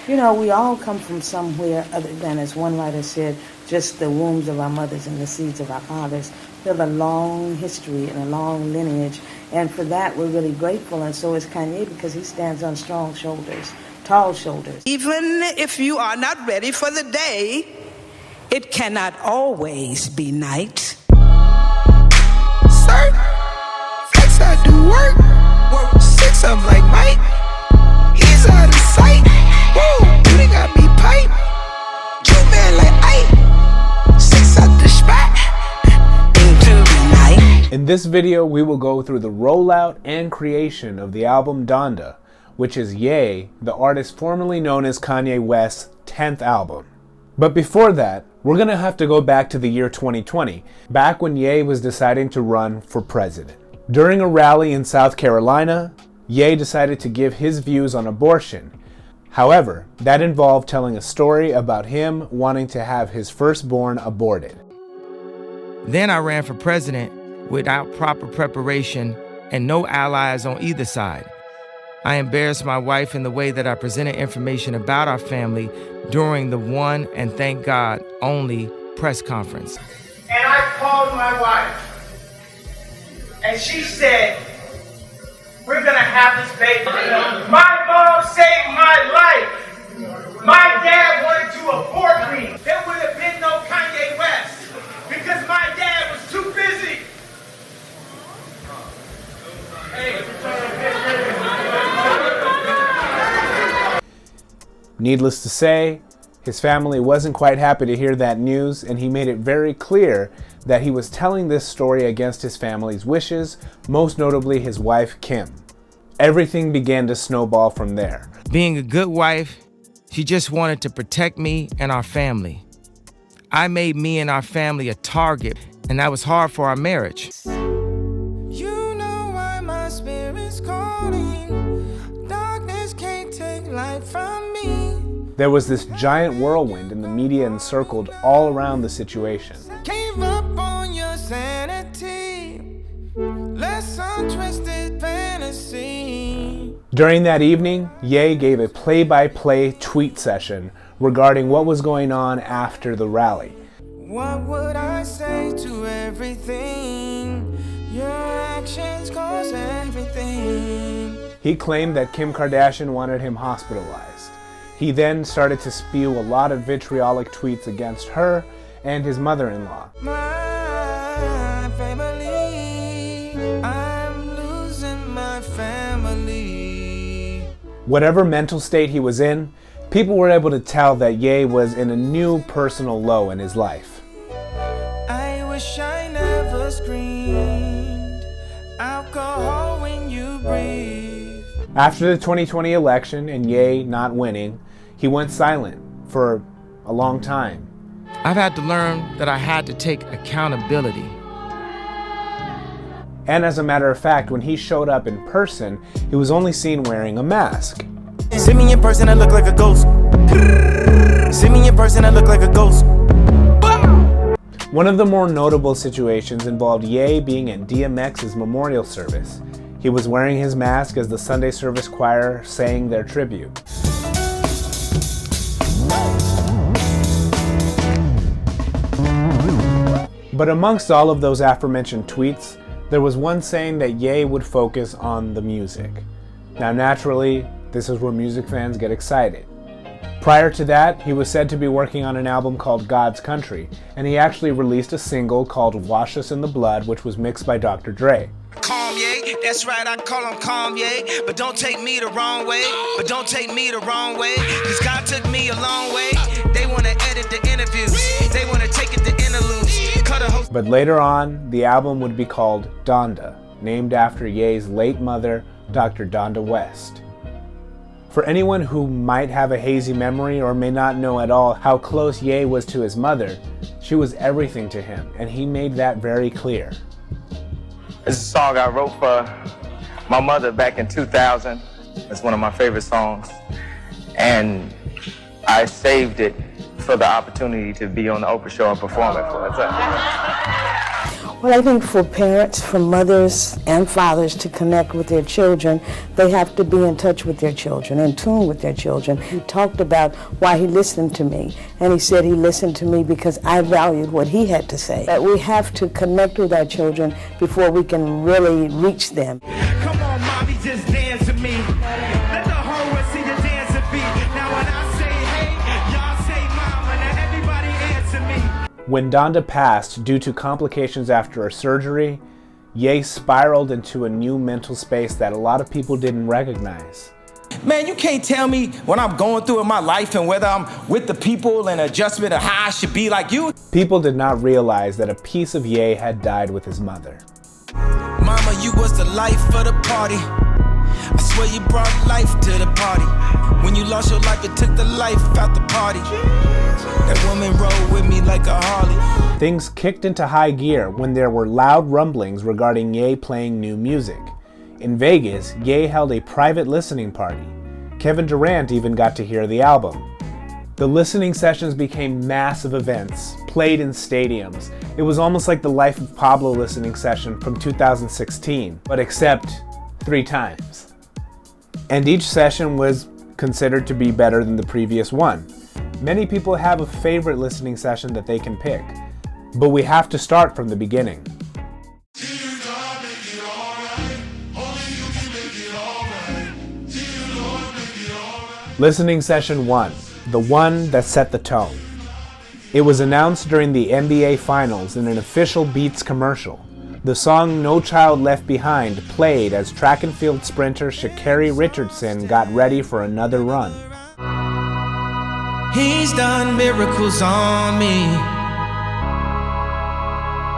You know, we all come from somewhere other than, as one writer said, just the wombs of our mothers and the seeds of our fathers. We have a long history and a long lineage, and for that we're really grateful, and so is Kanye, because he stands on strong shoulders, tall shoulders. Even if you are not ready for the day, it cannot always be night. Sir, flex I do work 6 of 'em like Mike. He's out of sight. Whoa, you done got me pipe. You man like Ike. 6 out the spot. In this video, we will go through the rollout and creation of the album Donda, which is Ye, the artist formerly known as Kanye West's 10th album. But before that, we're gonna have to go back to the year 2020, back when Ye was deciding to run for president. During a rally in South Carolina, Ye decided to give his views on abortion. However, that involved telling a story about him wanting to have his firstborn aborted. Then I ran for president without proper preparation and no allies on either side. I embarrassed my wife in the way that I presented information about our family during the one, and thank God, only press conference. And I called my wife, and she said, we're gonna have this baby. My mom saved my life. My dad wanted to abort me. There would have been no Kanye West, because my dad was too busy. Needless to say, his family wasn't quite happy to hear that news, and he made it very clear that he was telling this story against his family's wishes, most notably his wife, Kim. Everything began to snowball from there. Being a good wife, she just wanted to protect me and our family. I made me and our family a target, and that was hard for our marriage. You know why my spirit's calling. Darkness can't take light from me. There was this giant whirlwind, and the media encircled all around the situation. Gave up on your sanity. Let's untwisted fantasy. During that evening, Ye gave a play-by-play tweet session regarding what was going on after the rally. What would I say to everything? Your actions cause everything. He claimed that Kim Kardashian wanted him hospitalized. He then started to spew a lot of vitriolic tweets against her and his mother-in-law. My family, I'm losing my family. Whatever mental state he was in, people were able to tell that Ye was in a new personal low in his life. I wish I never screamed. Alcohol when you breathe. After the 2020 election and Ye not winning, he went silent for a long time. I've had to learn that I had to take accountability. And as a matter of fact, when he showed up in person, he was only seen wearing a mask. See me in person, I look like a ghost. See me in person, I look like a ghost. One of the more notable situations involved Ye being at DMX's memorial service. He was wearing his mask as the Sunday service choir sang their tribute. But amongst all of those aforementioned tweets, there was one saying that Ye would focus on the music. Now naturally, this is where music fans get excited. Prior to that, he was said to be working on an album called God's Country, and he actually released a single called Wash Us in the Blood, which was mixed by Dr. Dre. Kanye, that's right, I call him Kanye, but don't take me the wrong way, cause God took me a long way. They wanna edit the interviews, they wanna take it to interludes, cut a whole. But later on, the album would be called Donda, named after Ye's late mother, Dr. Donda West. For anyone who might have a hazy memory or may not know at all how close Ye was to his mother, she was everything to him, and he made that very clear. This is a song I wrote for my mother back in 2000. It's one of my favorite songs. And I saved it for the opportunity to be on the Oprah show and perform it for her. Well, I think for parents, for mothers and fathers to connect with their children, they have to be in touch with their children, in tune with their children. He talked about why he listened to me, and he said he listened to me because I valued what he had to say. That we have to connect with our children before we can really reach them. Come on, mommy, just dance with me. Let the whole world see the dance beat. Now when I say hey, y'all say mama, now everybody answer me. When Donda passed due to complications after a surgery, Ye spiraled into a new mental space that a lot of people didn't recognize. Man, you can't tell me what I'm going through in my life and whether I'm with the people and adjustment of how I should be like you. People did not realize that a piece of Ye had died with his mother. Mama, you was the life of the party. I swear you brought life to the party. When you lost your life, it took the life out the party. That woman rode with me like a Harley. Things kicked into high gear when there were loud rumblings regarding Ye playing new music. In Vegas, Ye held a private listening party. Kevin Durant even got to hear the album. The listening sessions became massive events, played in stadiums. It was almost like the Life of Pablo listening session from 2016, but except 3 times. And each session was considered to be better than the previous one. Many people have a favorite listening session that they can pick, but we have to start from the beginning. Listening session 1, the one that set the tone. It was announced during the NBA Finals in an official Beats commercial. The song No Child Left Behind played as track and field sprinter Sha'Carri Richardson got ready for another run. He's done miracles on me.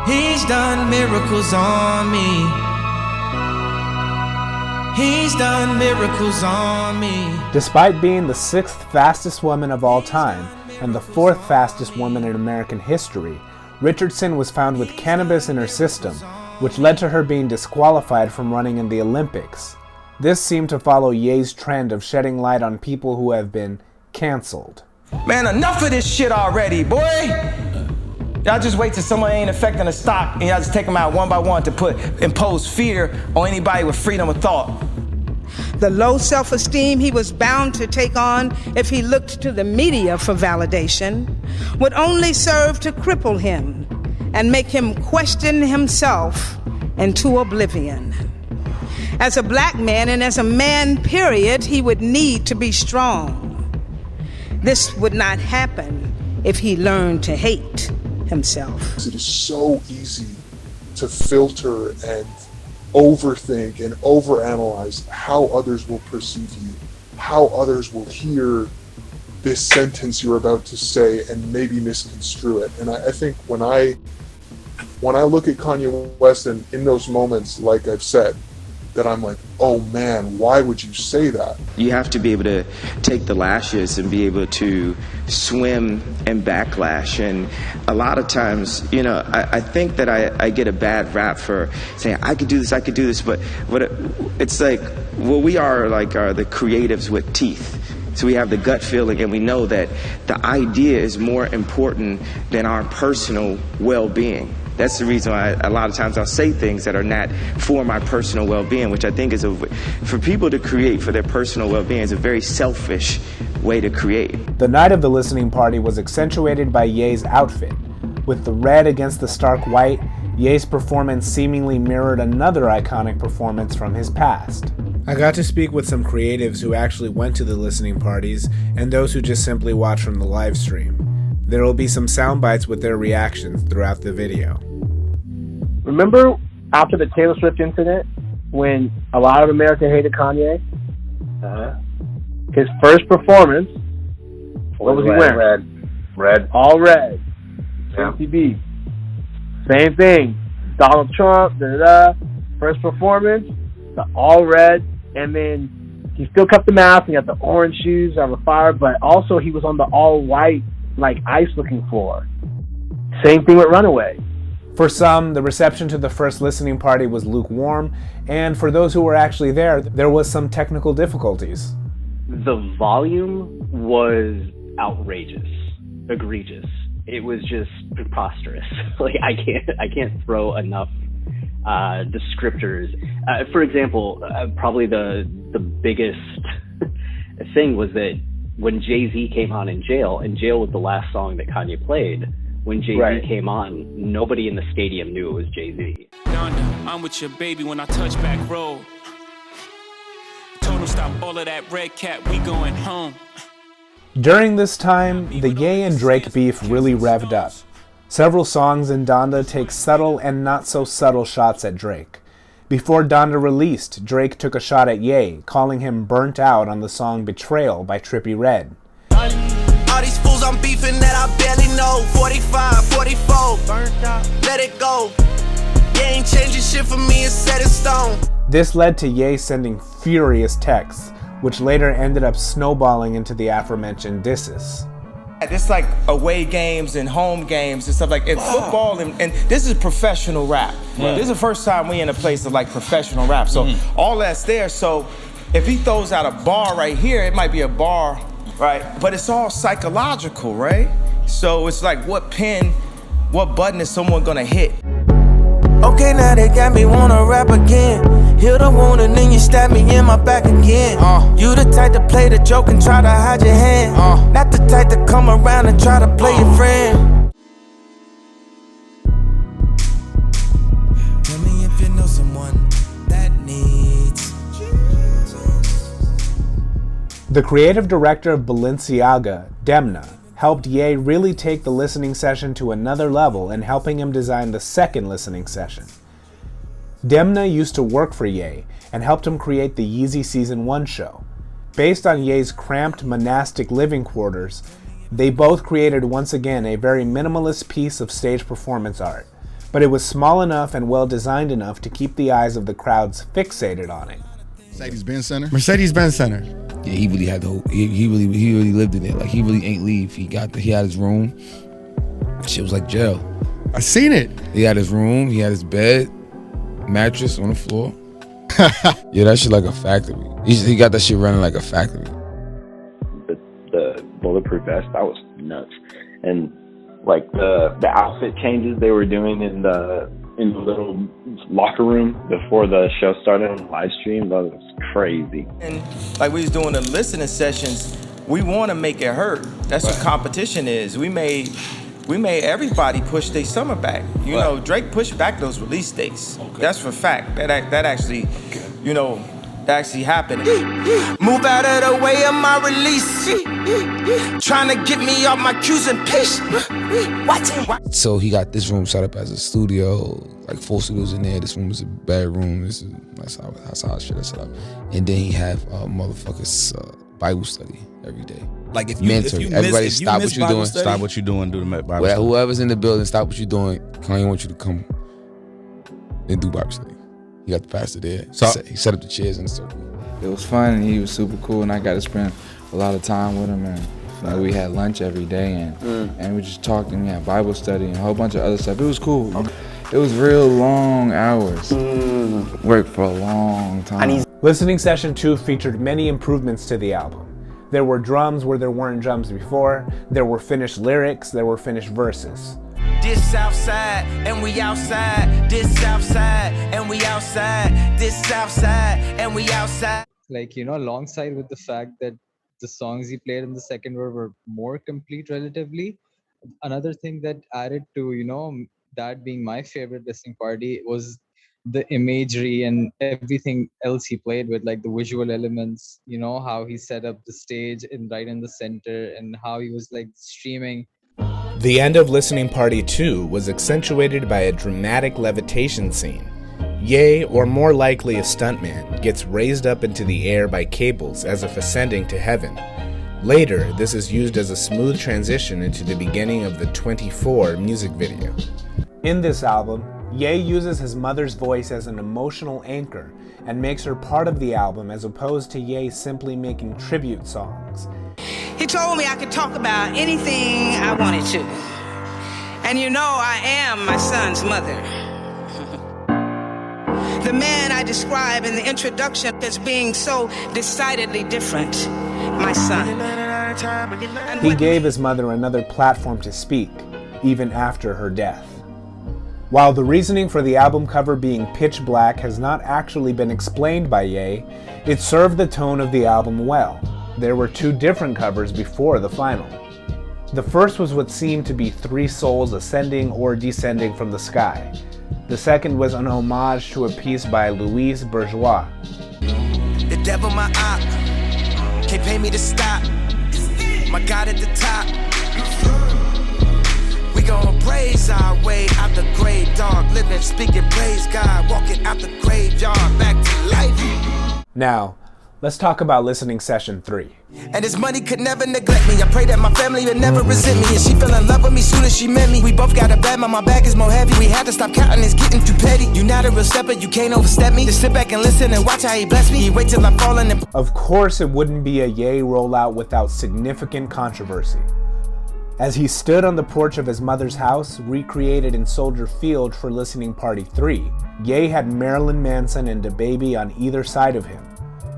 He's done miracles on me. He's done miracles on me. Despite being the 6th fastest woman of all time and the 4th fastest woman in American history, Richardson was found with cannabis in her system, which led to her being disqualified from running in the Olympics. This seemed to follow Ye's trend of shedding light on people who have been canceled. Man, enough of this shit already, boy! Y'all just wait till someone ain't affecting the stock and y'all just take them out one by one to impose fear on anybody with freedom of thought. The low self-esteem he was bound to take on if he looked to the media for validation would only serve to cripple him and make him question himself into oblivion. As a black man and as a man, period, he would need to be strong. This would not happen if he learned to hate himself. It is so easy to filter and overthink and overanalyze how others will perceive you, how others will hear this sentence you're about to say and maybe misconstrue it. And I think when I look at Kanye West and in those moments, like I've said, that I'm like, oh man, why would you say that? You have to be able to take the lashes and be able to swim in backlash. And a lot of times, you know, I think that I get a bad rap for saying, I could do this, but it's like, well, we are the creatives with teeth. So we have the gut feeling and we know that the idea is more important than our personal well-being. That's the reason why a lot of times I'll say things that are not for my personal well-being, which I think is for people to create for their personal well-being is a very selfish way to create. The night of the listening party was accentuated by Ye's outfit. With the red against the stark white, Ye's performance seemingly mirrored another iconic performance from his past. I got to speak with some creatives who actually went to the listening parties and those who just simply watched from the live stream. There will be some sound bites with their reactions throughout the video. Remember after the Taylor Swift incident when a lot of America hated Kanye? His first performance, what was he wearing? Red. All red. Yeah. MTV. Same thing. Donald Trump, first performance, the all red, and then he still kept the mask and he had the orange shoes on the fire, but also he was on the all white, like ice looking floor. Same thing with Runaway. For some, the reception to the first listening party was lukewarm, and for those who were actually there was some technical difficulties. The volume was outrageous, egregious. it was just preposterous. Like I can't throw enough descriptors. For example, probably the biggest thing was that when Jay-Z came on in Jail, and Jail was the last song that Kanye played. When Jay-Z came on, nobody in the stadium knew it was Jay-Z. Donda, I'm with your baby when I touch back road. Told him stop all of that red cat, we going home. During this time, the Ye and Drake beef really revved up. Several songs in Donda take subtle and not so subtle shots at Drake. Before Donda released, Drake took a shot at Ye, calling him burnt out on the song Betrayal by Trippie Redd. All these fools I'm beefing that I barely know. 45, 44, burnt out, let it go. You ain't changing shit for me, it's set in stone. This led to Ye sending furious texts, which later ended up snowballing into the aforementioned disses. It's like away games and home games and stuff like it's football and this is professional rap. This is the first time we in a place of like professional rap. So all that's there. So if he throws out a bar right here, it might be a bar, right? But it's all psychological, right? So it's like what button is someone gonna hit? Okay, now they got me wanna rap again. Heal the wound and then you stab me in my back again. You the type to play the joke and try to hide your hand. Not the type to come around and try to play your friend. Tell me if you know someone that needs Jesus. The creative director of Balenciaga, Demna, helped Ye really take the listening session to another level in helping him design the second listening session. Demna used to work for Ye and helped him create the Yeezy Season 1 show. Based on Ye's cramped monastic living quarters, they both created once again a very minimalist piece of stage performance art, but it was small enough and well designed enough to keep the eyes of the crowds fixated on it. Mercedes-Benz Center? Mercedes-Benz Center. Yeah, he really had the whole, he really lived in it. Like he really ain't leave. He had his room. Shit was like jail. I seen it. He had his room, he had his bed, mattress on the floor. Yeah, that shit like a factory. He got that shit running like a factory. The bulletproof vest, that was nuts. And like the outfit changes they were doing in the little locker room before the show started on the live stream, that was crazy. And like we was doing the listening sessions, we want to make it hurt. That's what competition is. We made everybody push their summer back. You know, Drake pushed back those release dates. That's for fact. That actually, you know, that actually happened. Move out of the way of my release. Trying to get me off my cues and piss. So he got this room set up as a studio, like 4 studios in there. This room is a bedroom. That's how shit is set up. And then he have motherfuckers Bible study every day. Like if you everybody stop what you're doing. Stop what you're doing. Do the Bible study. Well, whoever's in the building, stop what you're doing. Kanye wants you to come and do Bible study. He got the pastor there. So he set up the chairs in the circle. It was fun and he was super cool and I got to spend a lot of time with him and we had lunch every day and we just talked and we had Bible study and a whole bunch of other stuff. It was cool. It was real long hours. Worked for a long time. Listening Session 2 featured many improvements to the album. There were drums where there weren't drums before, there were finished lyrics, there were finished verses. This Southside and we outside. This Southside and we outside. This Southside and we outside. Like, you know, alongside with the fact that the songs he played in the second were more complete relatively, another thing that added to, you know, that being my favorite listening party was the imagery and everything else he played with, like the visual elements, you know, how he set up the stage right in the center and how he was like streaming. The end of Listening Party 2 was accentuated by a dramatic levitation scene. Ye, or more likely a stuntman, gets raised up into the air by cables as if ascending to heaven. Later, this is used as a smooth transition into the beginning of the 24 music video. In this album, Ye uses his mother's voice as an emotional anchor and makes her part of the album as opposed to Ye simply making tribute songs. He told me I could talk about anything I wanted to. And you know I am my son's mother. The man I describe in the introduction as being so decidedly different, my son. He gave his mother another platform to speak, even after her death. While the reasoning for the album cover being pitch black has not actually been explained by Ye, it served the tone of the album well. There were 2 different covers before the final. The first was what seemed to be 3 souls ascending or descending from the sky. The second was an homage to a piece by Louise Bourgeois. The devil my op, can't pay me to stop. My God at the top. We gon' praise our way out the grave, dog. Living, speaking, praise God. Walking out the graveyard, back to life. Now, let's talk about listening session 3. And this money could never neglect me. I pray that my family would never resent me. And she fell in love with me soon as she met me. We both got a bad, but my bag is more heavy. We had to stop counting, it's getting too petty. You not a real stepper, you can't overstep me. Just sit back and listen and watch how he bless me. He wait till I'm falling and... Of course, it wouldn't be a Ye rollout without significant controversy. As he stood on the porch of his mother's house, recreated in Soldier Field for Listening Party 3, Ye had Marilyn Manson and DaBaby on either side of him.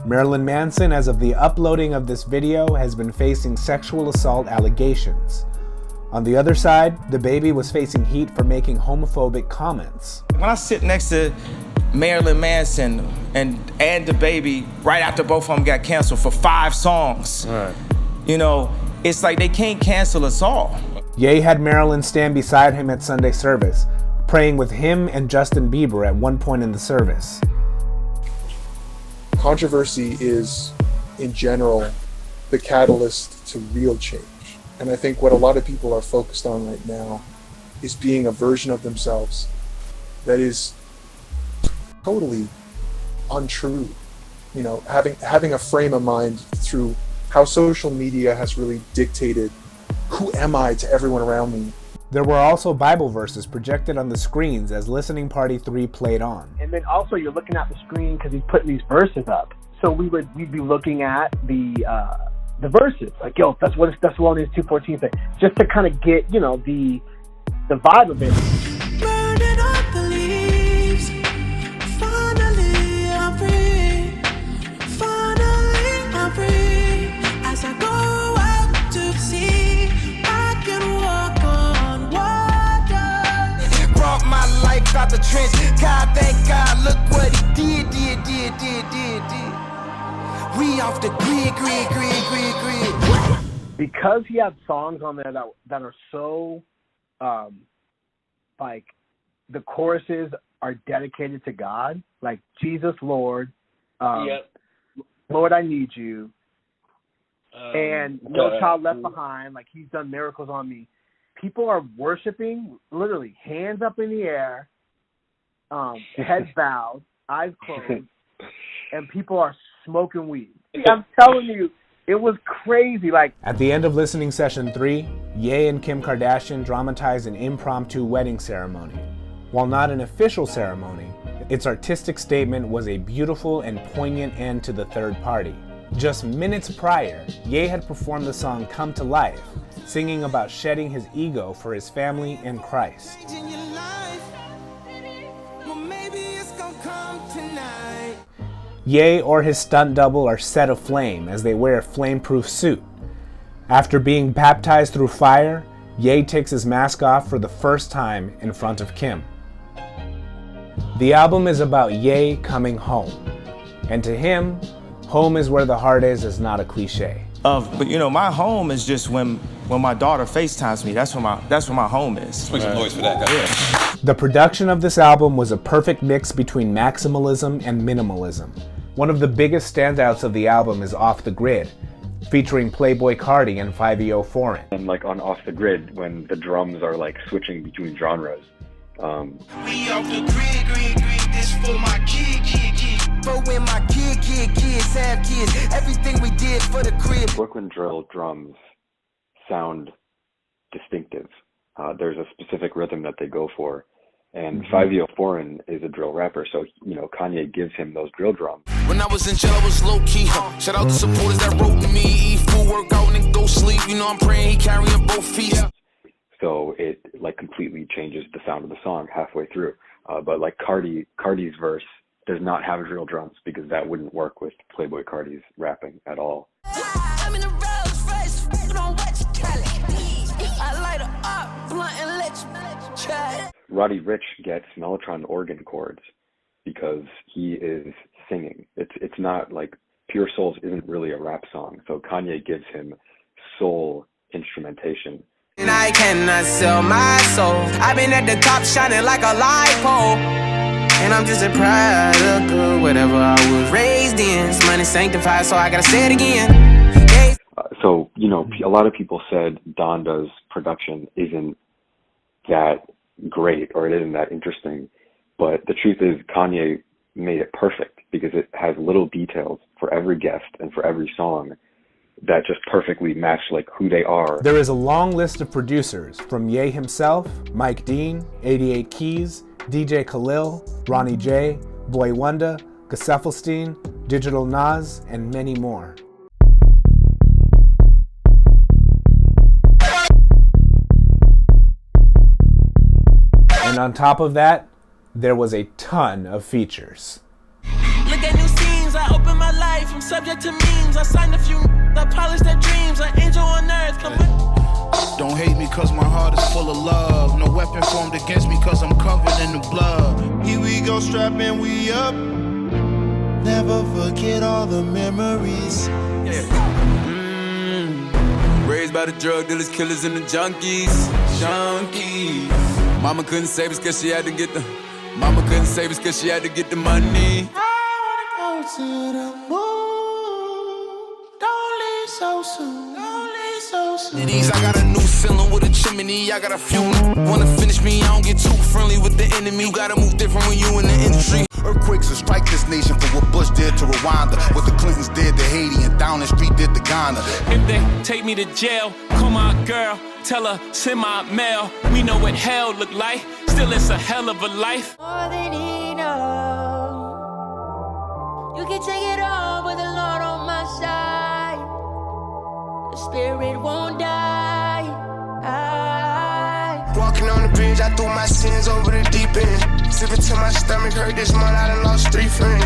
Marilyn Manson, as of the uploading of this video, has been facing sexual assault allegations. On the other side, DaBaby was facing heat for making homophobic comments. When I sit next to Marilyn Manson and DaBaby right after both of them got canceled for 5 songs, you know, it's like they can't cancel us all. Ye had Marilyn stand beside him at Sunday service, praying with him and Justin Bieber at one point in the service. Controversy is, in general, the catalyst to real change. And I think what a lot of people are focused on right now is being a version of themselves that is totally untrue. You know, having a frame of mind through how social media has really dictated who am I to everyone around me. There were also Bible verses projected on the screens as Listening Party 3 played on. And then also you're looking at the screen because he's putting these verses up. So we'd be looking at the verses, like, yo, that's what Thessalonians 2:14 says, just to kind of get, you know, the vibe of it. Burning up the leaves. Finally I'm free. Finally I'm free. As I go out to sea, I can walk on water. Brought my life out the trench. God, thank God, look what he did. We off the grid. Because he had songs on there that are so, like, the choruses are dedicated to God, like Jesus, Lord, Lord, I need you, and No Child Left Behind, like he's done miracles on me. People are worshiping, literally, hands up in the air, heads bowed, eyes closed, and people are smoking weed. I'm telling you, it was crazy. Like, at the end of listening session 3, Ye and Kim Kardashian dramatized an impromptu wedding ceremony. While not an official ceremony, its artistic statement was a beautiful and poignant end to the third party. Just minutes prior, Ye had performed the song Come to Life, singing about shedding his ego for his family and Christ. Ye or his stunt double are set aflame as they wear a flame-proof suit. After being baptized through fire, Ye takes his mask off for the first time in front of Kim. The album is about Ye coming home. And to him, home is where the heart is not a cliche. But you know, my home is just when my daughter FaceTimes me. That's where my home is. Make some noise for that, guys. The production of this album was a perfect mix between maximalism and minimalism. One of the biggest standouts of the album is Off the Grid, featuring Playboi Carti and 5EO Foreign. And like on Off the Grid, when the drums are like switching between genres. We off the grid, this for my kid. For when my kids have kids, everything we did for the crib. Brooklyn drill drums sound distinctive. There's a specific rhythm that they go for. And 5EO Foreign is a drill rapper, so, you know, Kanye gives him those drill drums. When I was in jail, I was low-key. Shout out to supporters that wrote to me. Eat food, work out, and go sleep. You know I'm praying he carrying both feet. So it, like, completely changes the sound of the song halfway through. But, like, Carti's verse does not have drill drums because that wouldn't work with Playboi Carti's rapping at all. I'm in the Rolls Royce, don't watch Cali. I light her up, blunt and Roddy Ricch gets mellotron organ chords because he is singing. It's not like Pure Souls isn't really a rap song, so Kanye gives him soul instrumentation. And I cannot sell my soul. I've been at the top shining like a light pole. And I'm just a product of whatever I was raised in. This money sanctified, so I gotta say it again. So, you know, a lot of people said Donda's production isn't that great or it isn't that interesting. But the truth is Kanye made it perfect because it has little details for every guest and for every song that just perfectly match like who they are. There is a long list of producers from Ye himself, Mike Dean, 88 Keys, DJ Khalil, Ronnie J, Boy Wonder, Gesaffelstein, Digital Nas, and many more. And on top of that, there was a ton of features. Look at new scenes, I open my life, I'm subject to memes, I signed a few, I polished their dreams, an angel on earth, come with. Don't hate me cause my heart is full of love, no weapon formed against me cause I'm covered in the blood. Here we go, strapping we up, never forget all the memories. Raised by the drug dealers, killers, and the junkies. Mama couldn't save us cause she had to get the money. Go to the moon. Don't leave so soon. Don't leave so soon. These, I got a new feeling with a chimney. I got a few wanna finish me. I don't get too friendly with the enemy. You gotta move different when you in the industry. Earthquakes will strike this nation for what Bush did to Rwanda, what the Clintons did to Haiti, and down the street did to Ghana. If they take me to jail, call my girl, tell her, send my mail. We know what hell look like, still it's a hell of a life. More than enough. You can take it all with the Lord on my side. The spirit won't die. Walking on the bridge, I threw my sins over the deep end. Sipping till my stomach hurt this month, I done lost 3 friends.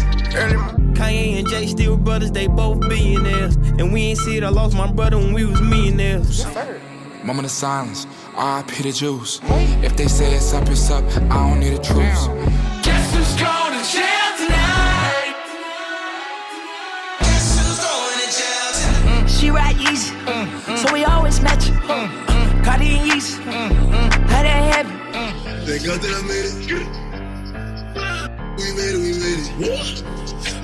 Kanye and Jay still brothers, they both billionaires. And we ain't see it, I lost my brother when we was millionaires. Moment of silence, R.I.P. the Jews. If they say it's up, I don't need a truce. Guess who's going to jail tonight? Guess who's going to jail tonight? She ride easy, so we always match. Cardi and Yeezy, how that happen? Thank God that I made it. We made it.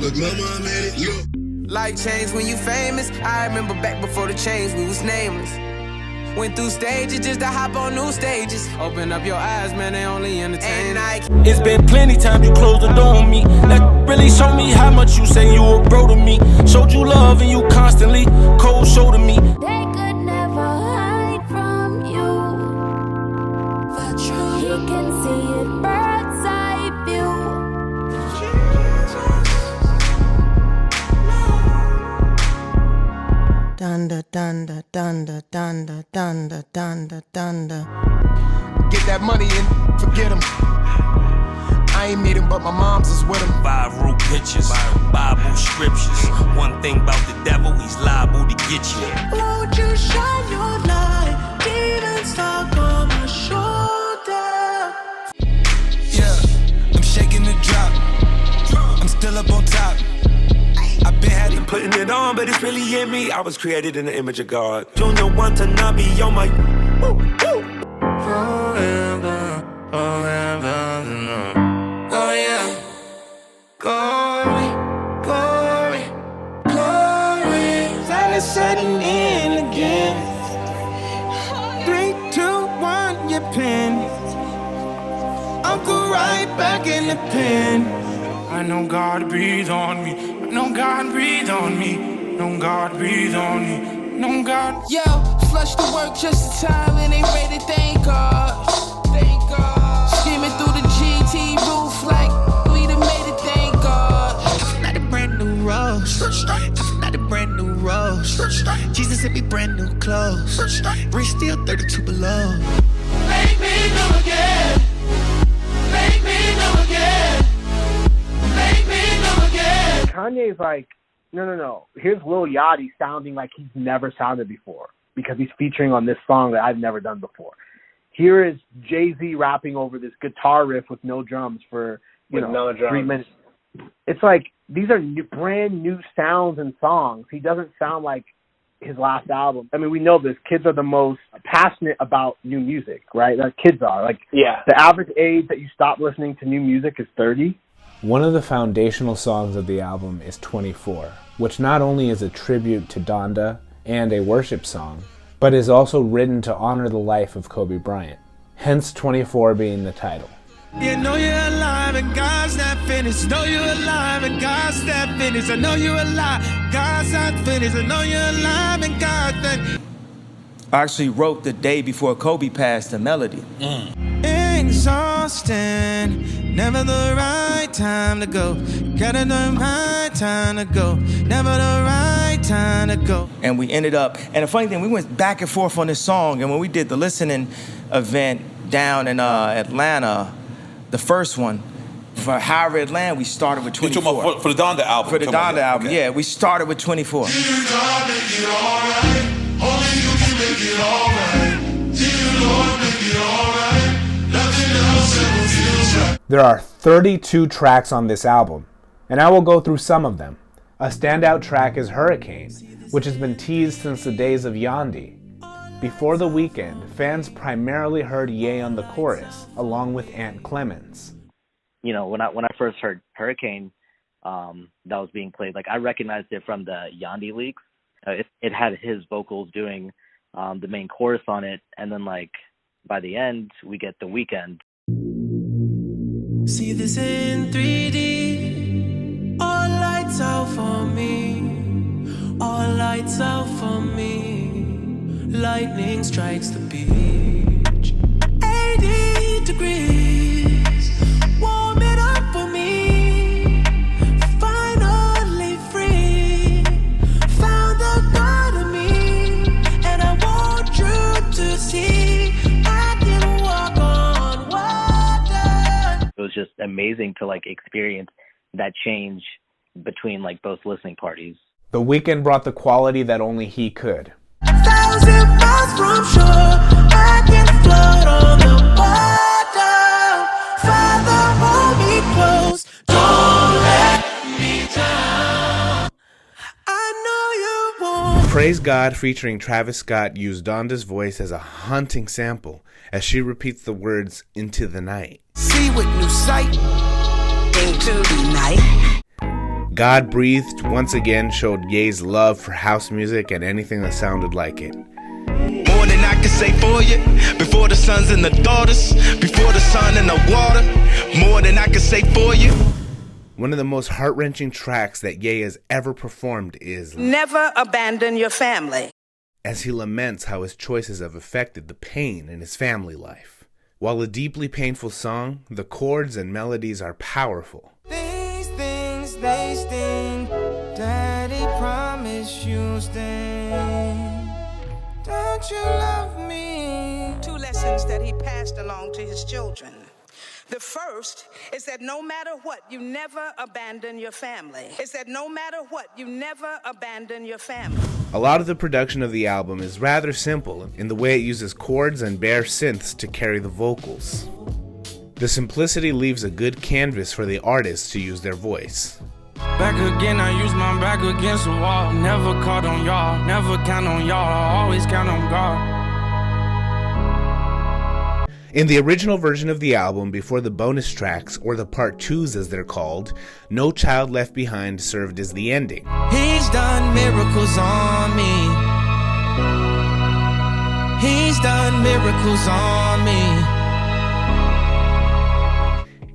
Look, mama, I made it. Look. Life changed when you famous. I remember back before the change, we was nameless. Went through stages just to hop on new stages. Open up your eyes, man, they only entertain. It's been plenty times you closed the door on me. That really showed me how much you say you were bro to me. Showed you love and you constantly cold shoulder me. They could never hide from you. He can see it bird's eye view. Donda, Donda, Donda, Donda, Donda, Donda, Donda. Get that money and forget him. I ain't meet him, but my mom's is with him. Viral pictures, Bible scriptures. One thing about the devil, he's liable to get you. Won't you shine your light? Demons stuck on my shoulder. Yeah, I'm shaking the drop. I'm still up on top. I've been had to Putting it on, but it's really in me. I was created in the image of God. Junior want to not be on my. Forever, forever, oh yeah. Glory, glory, glory. That is setting in again. 3, 2, 1, your pen. Uncle right back in the pen. I know God breathed on me. I know God breathed on me. No God breathed on me. No God. Yo, flush the work just in time and ain't ready, thank God. Thank God. Skimming through the GT roof like we done made it, thank God. Not a brand new rose. Not a brand new rose. Jesus sent me brand new clothes. Wrist still 32 below. Make me come again. Make me come again. Make me come again. Kanye's like, no. Here's Lil Yachty sounding like he's never sounded before because he's featuring on this song that I've never done before. here is Jay-Z rapping over this guitar riff with no drums for, you know, 3 minutes. It's like, these are brand new sounds and songs. He doesn't sound like his last album. I mean, we know this. Kids are the most passionate about new music, right? Like, kids are. Like, the average age that you stop listening to new music is 30. One of the foundational songs of the album is 24, which not only is a tribute to Donda and a worship song, but is also written to honor the life of Kobe Bryant, hence 24 being the title. You know you're alive and God's not finished. Know you're alive and God's not finished. I know you're alive, God's not finished. I know you're alive and God's not finished. I actually wrote the day before Kobe passed the melody. Exhausting, never the right time to go. Gotta the right time to go. Never the right time to go. And we ended up, and the funny thing, we went back and forth on this song, and when we did the listening event down in Atlanta, the first one, for Hoover Atlanta, we started with 24. For the Donda album? For the Donda album, yeah, we started with 24. There are 32 tracks on this album, and I will go through some of them. A standout track is Hurricane, which has been teased since the days of Yandhi. Before the weekend, fans primarily heard Ye on the chorus, along with Ant Clemens. You know, when I first heard Hurricane, that was being played, like, I recognized it from the Yandhi leaks. It had his vocals doing the main chorus on it, and then, like, by the end, we get The Weeknd. See this in 3D. All lights out for me. All lights out for me. Lightning strikes the beach. 80 degrees. Warm it up for me. Finally free. Found the God of me. And I want you to see I can walk on water. It was just amazing to, like, experience that change between, like, both listening parties. The Weeknd brought the quality that only he could. 1,000 miles from shore, I can float on the water. Father, hold me close, don't let me down. I know you won't. Praise God featuring Travis Scott used Donda's voice as a haunting sample as she repeats the words "into the night." See with new sight, into the night. God Breathed once again showed Ye's love for house music and anything that sounded like it. More than I can say for you. Before the sons and the daughters. Before the sun and the water. More than I can say for you. One of the most heart-wrenching tracks that Ye has ever performed is Never Abandon Your Family, as he laments how his choices have affected the pain in his family life. While a deeply painful song, the chords and melodies are powerful. These things, they sting. Daddy promised you'll stay. Don't you love me? 2 lessons that he passed along to his children. The first is that no matter what, you never abandon your family. Is that no matter what, you never abandon your family. A lot of the production of the album is rather simple in the way it uses chords and bare synths to carry the vocals. The simplicity leaves a good canvas for the artists to use their voice. Back again, I use my back against the wall. Never caught on y'all, never count on y'all, I always count on God. In the original version of the album, before the bonus tracks, or the part 2s as they're called, No Child Left Behind served as the ending. He's done miracles on me. He's done miracles on me.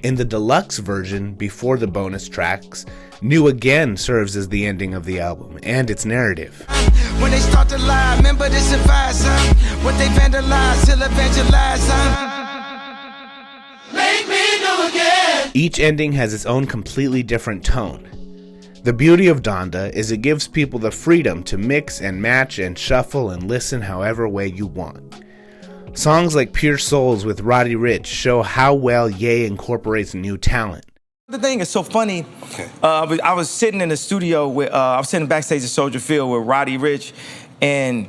In the deluxe version, before the bonus tracks, New Again serves as the ending of the album and its narrative. When they start to lie, remember this advice, what they vandalize, he'll evangelize, Make me new again. Each ending has its own completely different tone. The beauty of Donda is it gives people the freedom to mix and match and shuffle and listen however way you want. Songs like Pure Souls with Roddy Ricch show how well Ye incorporates new talent. The thing is so funny. I was sitting in the studio with, I was sitting backstage at Soldier Field with Roddy Ricch, and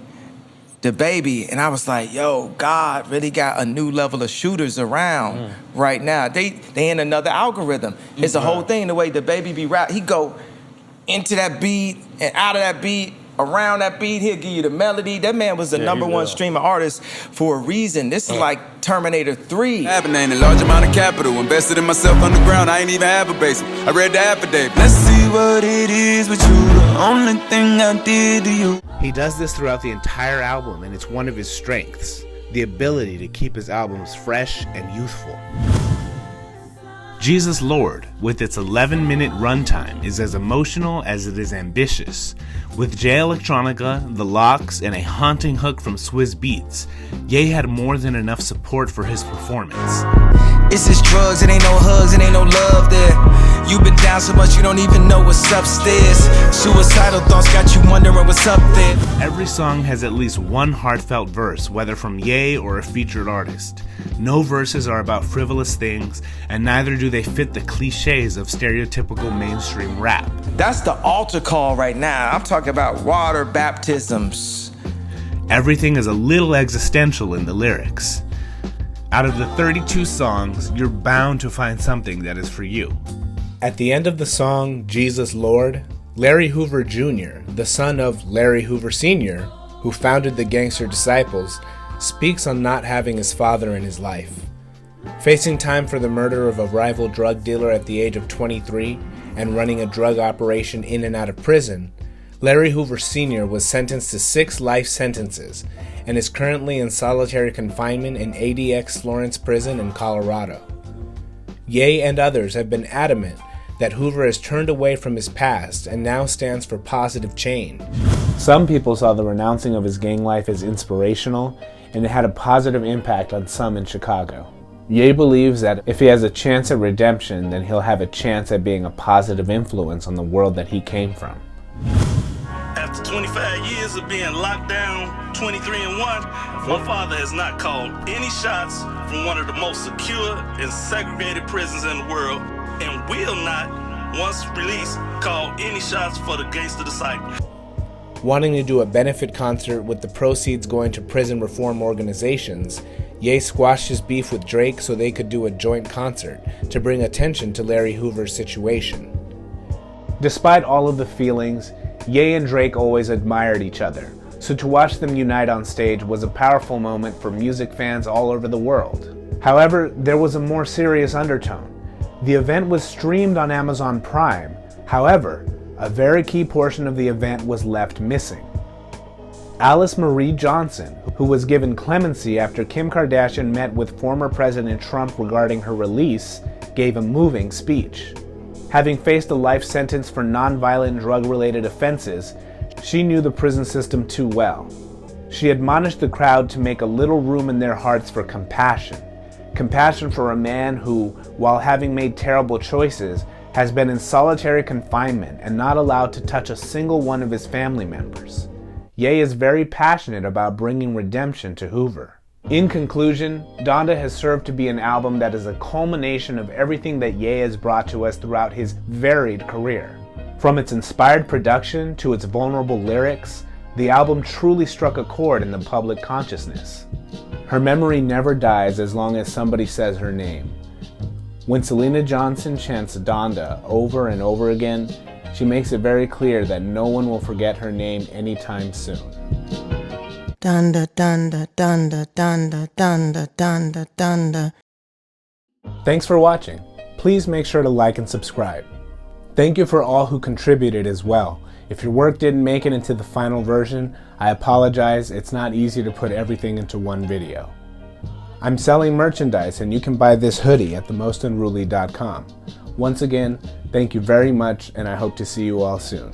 the baby, and I was like, yo, God really got a new level of shooters around right now. They in another algorithm. It's a whole thing, the way the baby be rap. He go into that beat and out of that beat, around that beat, he'll give you the melody. That man was the number one streaming artist for a reason. This is like Terminator 3. Happening a large amount of capital, invested in myself underground. I ain't even have a basement. I read the affidavit. Let's see what it is with you. The only thing I did to you. He does this throughout the entire album, and it's one of his strengths, the ability to keep his albums fresh and youthful. Jesus Lord, with its 11-minute runtime, is as emotional as it is ambitious. With Jay Electronica, The Locks, and a haunting hook from Swizz Beatz, Ye had more than enough support for his performance. It's just drugs, it ain't no hugs, it ain't no love there. You been down so much you don't even know what's upstairs. Suicidal thoughts got you wondering what's up there. Every song has at least one heartfelt verse, whether from Ye or a featured artist. No verses are about frivolous things, and neither do they fit the cliches of stereotypical mainstream rap. That's the altar call right now. I'm talking about water baptisms. Everything is a little existential in the lyrics. Out of the 32 songs, you're bound to find something that is for you. At the end of the song, Jesus Lord, Larry Hoover Jr., the son of Larry Hoover Sr., who founded the Gangster Disciples, speaks on not having his father in his life. Facing time for the murder of a rival drug dealer at the age of 23 and running a drug operation in and out of prison, Larry Hoover Sr. was sentenced to 6 life sentences and is currently in solitary confinement in ADX Florence Prison in Colorado. Ye and others have been adamant that Hoover has turned away from his past and now stands for positive change. Some people saw the renouncing of his gang life as inspirational, and it had a positive impact on some in Chicago. Ye believes that if he has a chance at redemption, then he'll have a chance at being a positive influence on the world that he came from. After 25 years of being locked down, 23-1, my father has not called any shots from one of the most secure and segregated prisons in the world, and will not, once released, call any shots for the Gangster Disciples. Wanting to do a benefit concert with the proceeds going to prison reform organizations, Ye squashed his beef with Drake so they could do a joint concert to bring attention to Larry Hoover's situation. Despite all of the feelings, Ye and Drake always admired each other, so to watch them unite on stage was a powerful moment for music fans all over the world. However, there was a more serious undertone. The event was streamed on Amazon Prime. However, a very key portion of the event was left missing. Alice Marie Johnson, who was given clemency after Kim Kardashian met with former President Trump regarding her release, gave a moving speech. Having faced a life sentence for non-violent drug-related offenses, she knew the prison system too well. She admonished the crowd to make a little room in their hearts for compassion. Compassion for a man who, while having made terrible choices, has been in solitary confinement and not allowed to touch a single one of his family members. Ye is very passionate about bringing redemption to Hoover. In conclusion, Donda has served to be an album that is a culmination of everything that Ye has brought to us throughout his varied career. From its inspired production to its vulnerable lyrics, the album truly struck a chord in the public consciousness. Her memory never dies as long as somebody says her name. When Selena Johnson chants Donda over and over again, she makes it very clear that no one will forget her name anytime soon. Donda, Donda, Donda, Donda, Donda, Donda, Donda. Thanks for watching. Please make sure to like and subscribe. Thank you for all who contributed as well. If your work didn't make it into the final version, I apologize. It's not easy to put everything into one video. I'm selling merchandise and you can buy this hoodie at themostunruly.com. Once again, thank you very much and I hope to see you all soon.